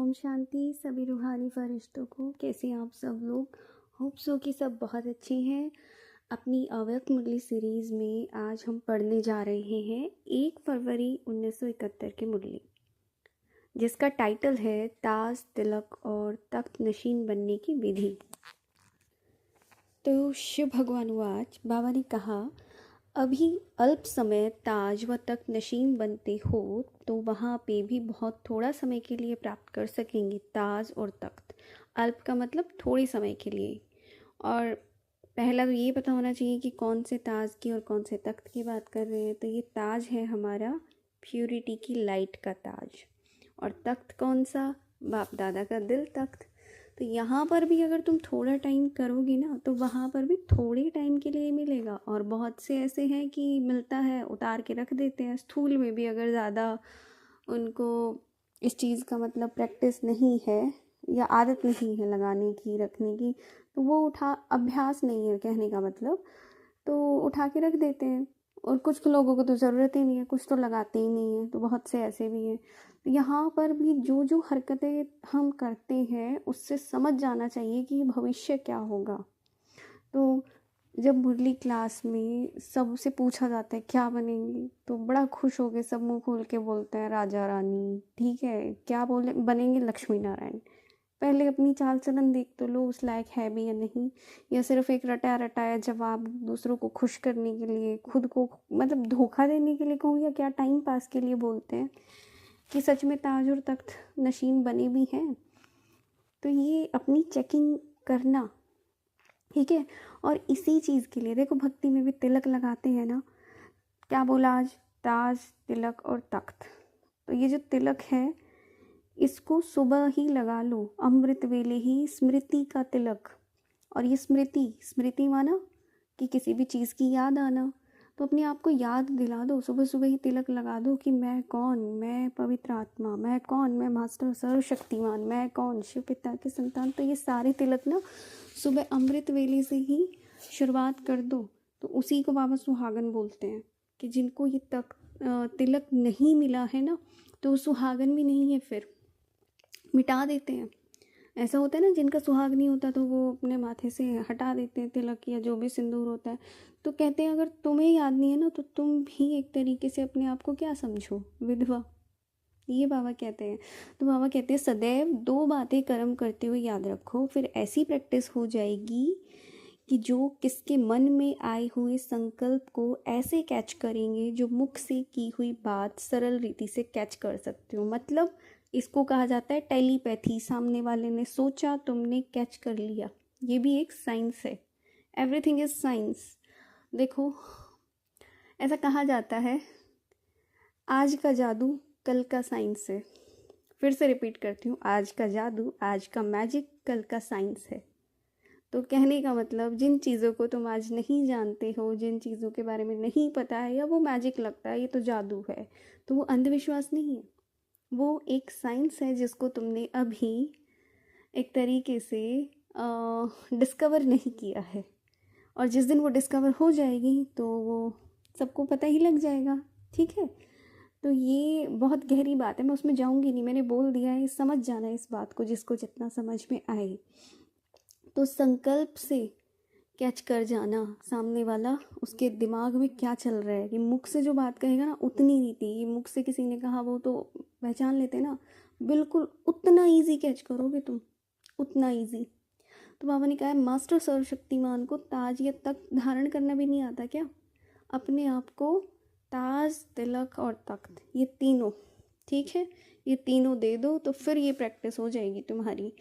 ओम शांति सभी रूहानी फरिश्तों को। कैसे हैं आप सब लोग? होप सो कि सब बहुत अच्छे हैं। अपनी अव्यक्त मुरली सीरीज़ में आज हम पढ़ने जा रहे हैं 1 फरवरी 1971 की मुरली, जिसका टाइटल है ताज, तिलक और तख्त नशीन बनने की विधि। तो शिव भगवान वाच बाबा ने कहा, अभी अल्प समय ताज व तख्त नशीन बनते हो तो वहाँ पे भी बहुत थोड़ा समय के लिए प्राप्त कर सकेंगे ताज और तख्त। अल्प का मतलब थोड़े समय के लिए। और पहला तो ये पता होना चाहिए कि कौन से ताज की और कौन से तख्त की बात कर रहे हैं। तो ये ताज है हमारा प्योरिटी की लाइट का ताज, और तख्त कौन सा? बाप दादा का दिल तख्त। तो यहाँ पर भी अगर तुम थोड़ा टाइम करोगे ना तो वहाँ पर भी थोड़े टाइम के लिए मिलेगा। और बहुत से ऐसे हैं कि मिलता है उतार के रख देते हैं। स्थूल में भी अगर ज़्यादा उनको इस चीज़ का मतलब प्रैक्टिस नहीं है या आदत नहीं है लगाने की, रखने की, तो वो अभ्यास नहीं है कहने का मतलब, तो उठा के रख देते हैं। और कुछ लोगों को तो ज़रूरत ही नहीं है, कुछ तो लगाते ही नहीं है, तो बहुत से ऐसे भी हैं। यहाँ पर भी जो जो हरकतें हम करते हैं उससे समझ जाना चाहिए कि भविष्य क्या होगा। तो जब मुरली क्लास में सबसे पूछा जाता है क्या बनेंगे, तो बड़ा खुश हो के सब मुंह खोल के बोलते हैं राजा रानी। ठीक है, क्या बोले बनेंगे? लक्ष्मी नारायण। पहले अपनी चाल चलन देख तो लो, उस लायक है भी या नहीं, या सिर्फ एक रटाया रटाया जवाब दूसरों को खुश करने के लिए, खुद को मतलब धोखा देने के लिए कहूँ, या क्या टाइम पास के लिए बोलते हैं कि सच में ताज और तख्त नशीन बने भी हैं। तो ये अपनी चेकिंग करना, ठीक है। और इसी चीज़ के लिए देखो भक्ति में भी तिलक लगाते हैं ना। क्या बोला आज? ताज, तिलक और तख्त। तो ये जो तिलक है इसको सुबह ही लगा लो, अमृत वेले ही स्मृति का तिलक। और ये स्मृति माना कि किसी भी चीज़ की याद आना। तो अपने आप को याद दिला दो, सुबह सुबह ही तिलक लगा दो कि मैं कौन, मैं पवित्र आत्मा, मैं कौन, मैं मास्टर सर्वशक्तिमान, मैं कौन, शिव पिता के संतान। तो ये सारे तिलक ना सुबह अमृत वेले से ही शुरुआत कर दो। तो उसी को बाबा सुहागन बोलते हैं कि जिनको ये तिलक नहीं मिला है ना, तो सुहागन भी नहीं है, फिर मिटा देते हैं। ऐसा होता है ना, जिनका सुहाग नहीं होता तो वो अपने माथे से हटा देते हैं तिलक या जो भी सिंदूर होता है। तो कहते हैं अगर तुम्हें याद नहीं है ना तो तुम भी एक तरीके से अपने आप को क्या समझो? विधवा। ये बाबा कहते हैं। तो बाबा कहते हैं सदैव 2 बातें कर्म करते हुए याद रखो, फिर ऐसी प्रैक्टिस हो जाएगी कि जो किसके मन में आए हुए संकल्प को ऐसे कैच करेंगे जो मुख से की हुई बात सरल रीति से कैच कर सकते हो। मतलब इसको कहा जाता है टेलीपैथी। सामने वाले ने सोचा, तुमने कैच कर लिया। ये भी एक साइंस है। Everything is science. देखो ऐसा कहा जाता है, आज का जादू कल का साइंस है। फिर से रिपीट करती हूँ, आज का जादू, आज का मैजिक कल का साइंस है। तो कहने का मतलब जिन चीज़ों को तुम आज नहीं जानते हो, जिन चीज़ों के बारे में नहीं पता है, या वो मैजिक लगता है, ये तो जादू है, तो वो अंधविश्वास नहीं है, वो एक साइंस है जिसको तुमने अभी एक तरीके से डिस्कवर नहीं किया है। और जिस दिन वो डिस्कवर हो जाएगी तो वो सबको पता ही लग जाएगा। ठीक है, तो ये बहुत गहरी बात है, मैं उसमें जाऊंगी नहीं, मैंने बोल दिया है। समझ जाना इस बात को, जिसको जितना समझ में आए। तो संकल्प से कैच कर जाना सामने वाला, उसके दिमाग में क्या चल रहा है। कि मुख से जो बात कहेगा ना उतनी रीति, ये मुख से किसी ने कहा वो तो पहचान लेते ना, बिल्कुल उतना इजी कैच करोगे तुम, उतना इजी। तो बाबा ने कहा है मास्टर सर्वशक्तिमान को ताज या तख्त धारण करना भी नहीं आता क्या? अपने आप को ताज, तिलक और तख्त, ये तीनों, ठीक है, ये तीनों दे दो तो फिर ये प्रैक्टिस हो जाएगी तुम्हारी।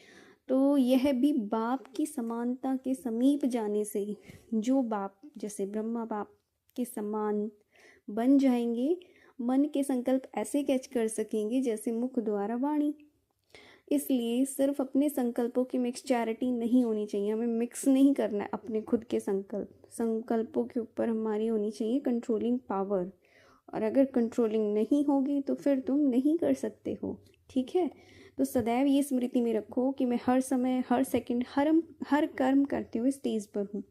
तो यह भी बाप की समानता के समीप जाने से, जो बाप जैसे ब्रह्मा बाप के समान बन जाएंगे, मन के संकल्प ऐसे कैच कर सकेंगे जैसे मुख द्वारा वाणी। इसलिए सिर्फ अपने संकल्पों की मिक्सचैरिटी नहीं होनी चाहिए, हमें मिक्स नहीं करना है अपने खुद के संकल्पों के ऊपर हमारी होनी चाहिए कंट्रोलिंग पावर। और अगर कंट्रोलिंग नहीं होगी तो फिर तुम नहीं कर सकते हो। ठीक है, तो सदैव ये स्मृति में रखो कि मैं हर समय, हर सेकंड, हर कर्म करते हुए स्टेज पर हूँ।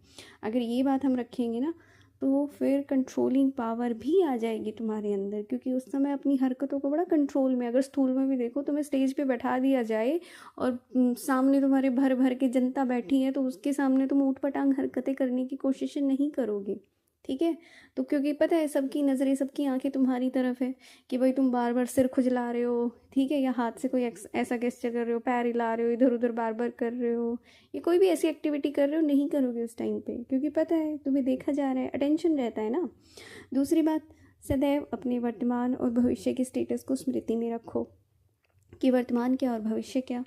अगर ये बात हम रखेंगे ना तो फिर कंट्रोलिंग पावर भी आ जाएगी तुम्हारे अंदर, क्योंकि उस समय अपनी हरकतों को बड़ा कंट्रोल में, अगर स्थूल में भी देखो, तुम्हें स्टेज पे बैठा दिया जाए और सामने तुम्हारे भर भर के जनता बैठी है, तो उसके सामने तुम ऊटपटांग हरकतें करने की कोशिश नहीं करोगे, ठीक है। तो क्योंकि पता है सबकी नज़रें, सबकी आंखें तुम्हारी तरफ है कि भाई तुम बार बार सिर खुजला रहे हो, ठीक है, या हाथ से कोई ऐसा गेस्चर कर रहे हो, पैर हिला रहे हो, इधर उधर बार बार कर रहे हो, ये कोई भी ऐसी एक्टिविटी कर रहे हो, नहीं करोगे उस टाइम पे, क्योंकि पता है तुम्हें देखा जा रहा है, अटेंशन रहता है ना। दूसरी बात, सदैव अपने वर्तमान और भविष्य के स्टेटस को स्मृति में रखो कि वर्तमान क्या और भविष्य क्या।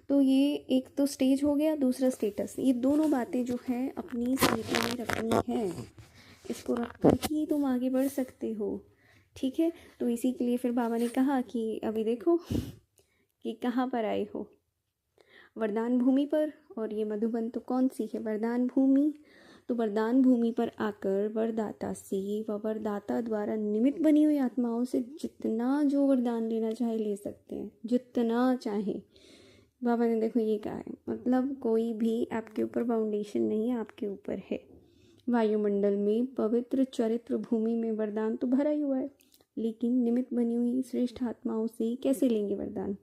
तो ये एक तो स्टेज हो गया, दूसरा स्टेटस, ये दोनों बातें जो है अपनी स्मृति में रखनी है। इसको रख कर ही तुम आगे बढ़ सकते हो, ठीक है। तो इसी के लिए फिर बाबा ने कहा कि अभी देखो कि कहाँ पर आए हो, वरदान भूमि पर, और ये मधुबन तो कौन सी है, वरदान भूमि। तो वरदान भूमि पर आकर वरदाता से व वरदाता द्वारा निमित्त बनी हुई आत्माओं से जितना जो वरदान लेना चाहे ले सकते हैं, जितना चाहे। बाबा ने देखो ये कहा है, मतलब कोई भी आपके ऊपर बाउंडेशन नहीं है, आपके ऊपर है। वायुमंडल में पवित्र चरित्र भूमि में वरदान तो भरा ही हुआ है, लेकिन निमित्त बनी हुई श्रेष्ठ आत्माओं से कैसे लेंगे वरदान,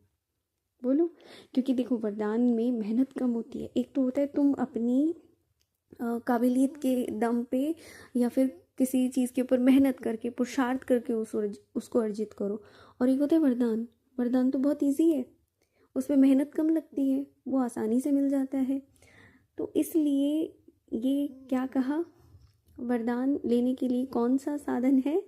बोलो। क्योंकि देखो वरदान में मेहनत कम होती है। एक तो होता है तुम अपनी काबिलियत के दम पे या फिर किसी चीज़ के ऊपर मेहनत करके, पुरुषार्थ करके उसको अर्जित करो, और एक होता है वरदान। वरदान तो बहुत ईजी है, उसमें मेहनत कम लगती है, वो आसानी से मिल जाता है। तो इसलिए ये क्या कहा, वरदान लेने के लिए कौन सा साधन है,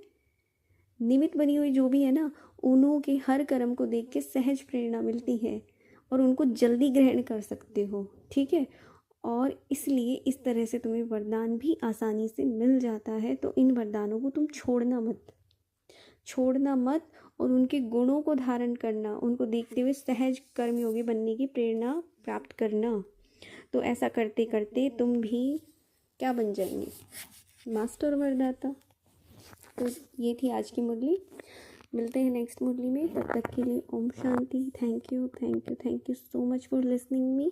निमित्त बनी हुई जो भी है ना, उन्हों के हर कर्म को देख के सहज प्रेरणा मिलती है और उनको जल्दी ग्रहण कर सकते हो, ठीक है। और इसलिए इस तरह से तुम्हें वरदान भी आसानी से मिल जाता है। तो इन वरदानों को तुम छोड़ना मत, और उनके गुणों को धारण करना, उनको देखते हुए सहज कर्मयोगी बनने की प्रेरणा प्राप्त करना। तो ऐसा करते करते तुम भी क्या बन जाएंगे, मास्टर वरदाता। तो ये थी आज की मुरली, मिलते हैं नेक्स्ट मुरली में, तब तक के लिए Om Shanti. Thank you so much for listening me.